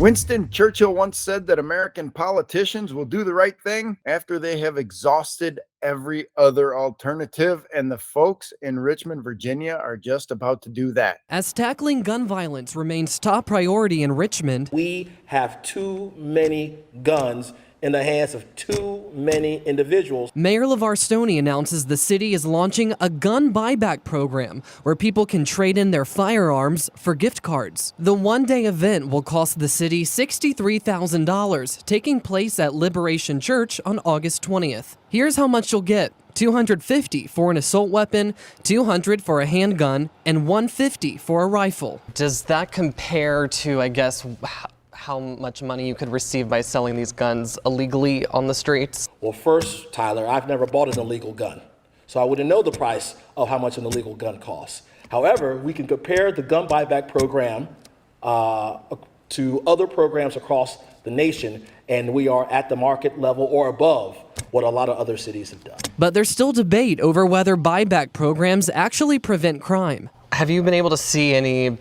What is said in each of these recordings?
Winston Churchill once said that American politicians will do the right thing after they have exhausted every other alternative, and the folks in Richmond, Virginia are just about to do that. As tackling gun violence remains top priority in Richmond, we have too many guns in the hands of too many individuals. Mayor LeVar Stoney announces the city is launching a gun buyback program where people can trade in their firearms for gift cards. The one-day event will cost the city $63,000, taking place at Liberation Church on August 20th. Here's how much you'll get. $250 for an assault weapon, $200 for a handgun, and $150 for a rifle. Does that compare to, I guess, how much money you could receive by selling these guns illegally on the streets? Well, first, Tyler, I've never bought an illegal gun, so I wouldn't know the price of how much an illegal gun costs. However, we can compare the gun buyback program to other programs across the nation, and we are at the market level or above what a lot of other cities have done. But there's still debate over whether buyback programs actually prevent crime. Have you been able to see any,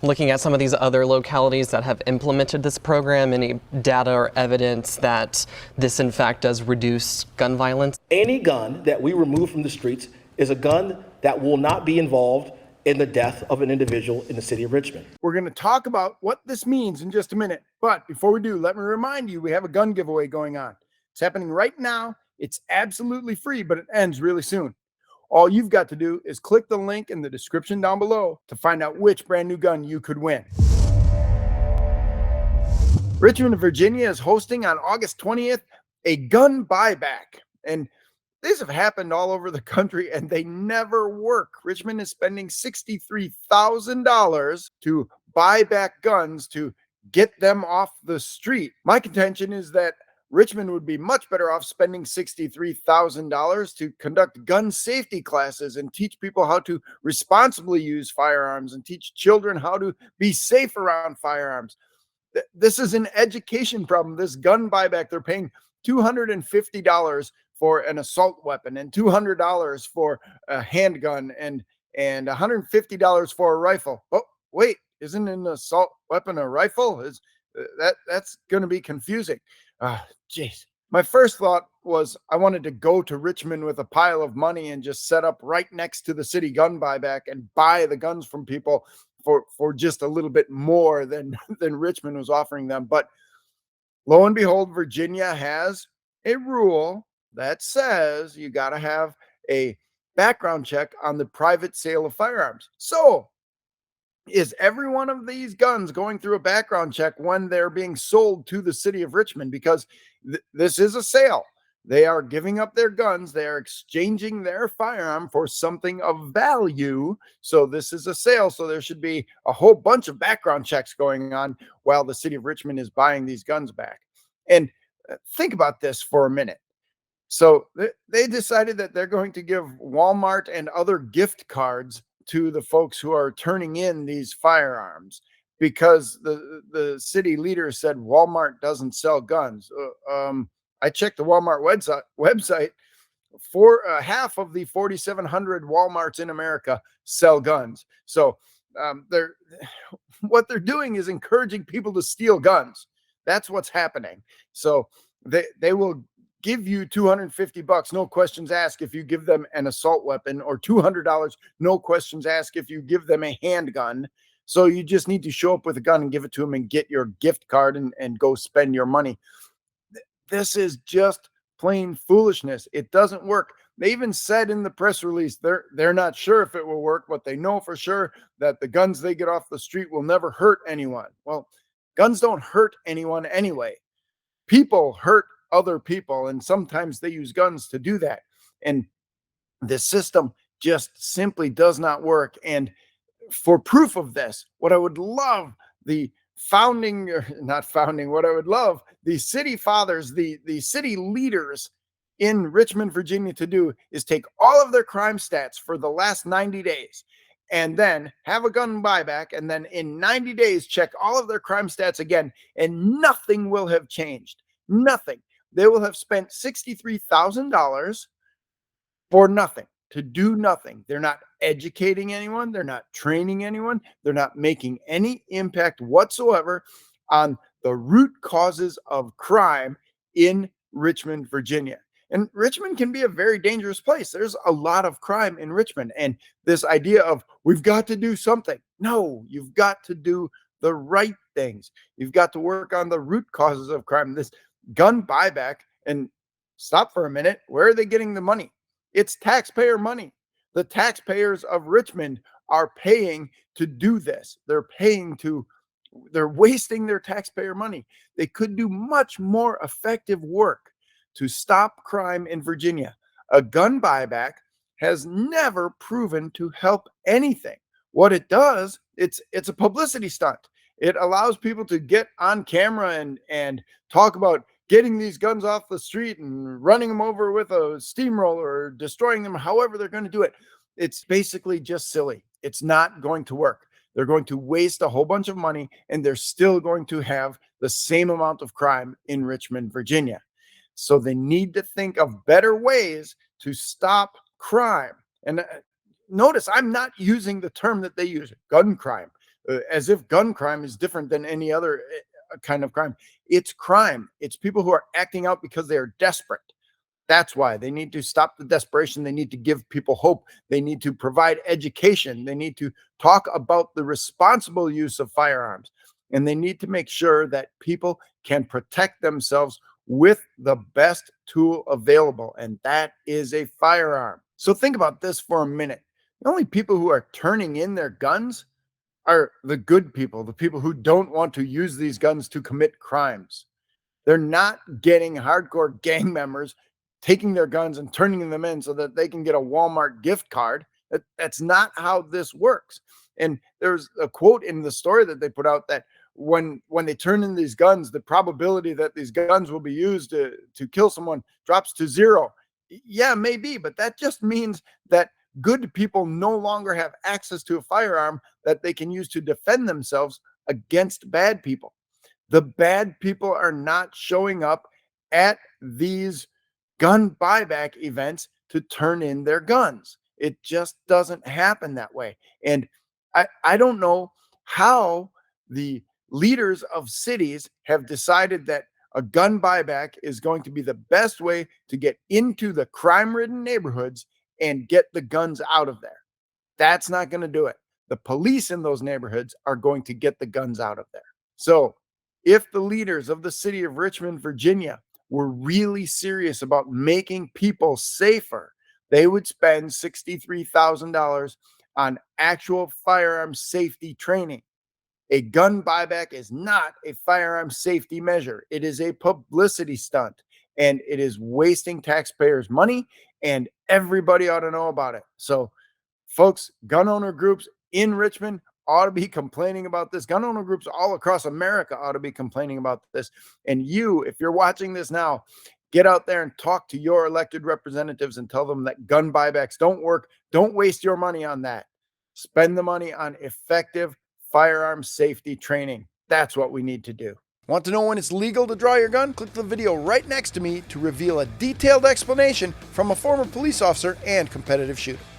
looking at some of these other localities that have implemented this program, any data or evidence that this in fact does reduce gun violence? Any gun that we remove from the streets is a gun that will not be involved in the death of an individual in the city of Richmond. We're going to talk about what this means in just a minute. But before we do, let me remind you, we have a gun giveaway going on. It's happening right now. It's absolutely free, but it ends really soon. All you've got to do is click the link in the description down below to find out which brand new gun you could win. Richmond, Virginia is hosting on August 20th a gun buyback. And these have happened all over the country and they never work. Richmond is spending $63,000 to buy back guns to get them off the street. My contention is that Richmond would be much better off spending $63,000 to conduct gun safety classes and teach people how to responsibly use firearms and teach children how to be safe around firearms. This is an education problem. This gun buyback, they're paying $250 for an assault weapon and $200 for a handgun and $150 for a rifle. Oh, wait, isn't an assault weapon a rifle? That's going to be confusing. Jeez. My first thought was I wanted to go to Richmond with a pile of money and just set up right next to the city gun buyback and buy the guns from people for just a little bit more than Richmond was offering them. But lo and behold, Virginia has a rule that says you got to have a background check on the private sale of firearms. So is every one of these guns going through a background check when they're being sold to the city of Richmond? Because this is a sale. They are giving up their guns. They are exchanging their firearm for something of value. So this is a sale. So there should be a whole bunch of background checks going on while the city of Richmond is buying these guns back. And think about this for a minute. So they decided that they're going to give Walmart and other gift cards to the folks who are turning in these firearms because the city leader said Walmart doesn't sell guns. I checked the Walmart website. Half of the 4,700 Walmarts in America sell guns. So what they're doing is encouraging people to steal guns. That's what's happening. So they will give you $250, no questions asked, if you give them an assault weapon, or $200, no questions asked, if you give them a handgun. So you just need to show up with a gun and give it to them and get your gift card and go spend your money. This is just plain foolishness. It doesn't work. They even said in the press release they're not sure if it will work, but they know for sure that the guns they get off the street will never hurt anyone. Well, guns don't hurt anyone anyway. People hurt other people, and sometimes they use guns to do that. And the system just simply does not work. And for proof of this, what I would love the city fathers, the city leaders in Richmond, Virginia to do is take all of their crime stats for the last 90 days and then have a gun buyback, and then in 90 days check all of their crime stats again, and nothing will have changed. Nothing. They will have spent $63,000 for nothing, to do nothing. They're not educating anyone. They're not training anyone. They're not making any impact whatsoever on the root causes of crime in Richmond, Virginia. And Richmond can be a very dangerous place. There's a lot of crime in Richmond. And this idea of we've got to do something. No, you've got to do the right things. You've got to work on the root causes of crime. This gun buyback, and stop for a minute, where are they getting the money? It's taxpayer money. The taxpayers of Richmond are paying to do this. They're wasting their taxpayer money. They could do much more effective work to stop crime in Virginia. A gun buyback has never proven to help anything. What it does, it's a publicity stunt. It allows people to get on camera and talk about getting these guns off the street and running them over with a steamroller or destroying them, however they're going to do it. It's basically just silly. It's not going to work. They're going to waste a whole bunch of money, and they're still going to have the same amount of crime in Richmond, Virginia. So they need to think of better ways to stop crime. And notice I'm not using the term that they use, gun crime, as if gun crime is different than any other kind of crime. It's crime. It's people who are acting out because they are desperate. That's why they need to stop the desperation. They need to give people hope. They need to provide education. They need to talk about the responsible use of firearms. And they need to make sure that people can protect themselves with the best tool available, and that is a firearm. So think about this for a minute. The only people who are turning in their guns are the good people, the people who don't want to use these guns to commit crimes. They're not getting hardcore gang members taking their guns and turning them in so that they can get a Walmart gift card. That's not how this works. And there's a quote in the story that they put out that when they turn in these guns, the probability that these guns will be used to kill someone drops to 0. Yeah, maybe, but that just means that good people no longer have access to a firearm that they can use to defend themselves against bad people. The bad people are not showing up at these gun buyback events to turn in their guns. It just doesn't happen that way. And I don't know how the leaders of cities have decided that a gun buyback is going to be the best way to get into the crime-ridden neighborhoods and get the guns out of there. That's not going to do it. The police in those neighborhoods are going to get the guns out of there. So if the leaders of the city of Richmond, Virginia, were really serious about making people safer, they would spend $63,000 on actual firearm safety training. A gun buyback is not a firearm safety measure. It is a publicity stunt, and it is wasting taxpayers' money, and everybody ought to know about it. So, folks, gun owner groups in Richmond ought to be complaining about this. Gun owner groups all across America ought to be complaining about this. And you, if you're watching this now, get out there and talk to your elected representatives and tell them that gun buybacks don't work. Don't waste your money on that. Spend the money on effective firearm safety training. That's what we need to do. Want to know when it's legal to draw your gun? Click the video right next to me to reveal a detailed explanation from a former police officer and competitive shooter.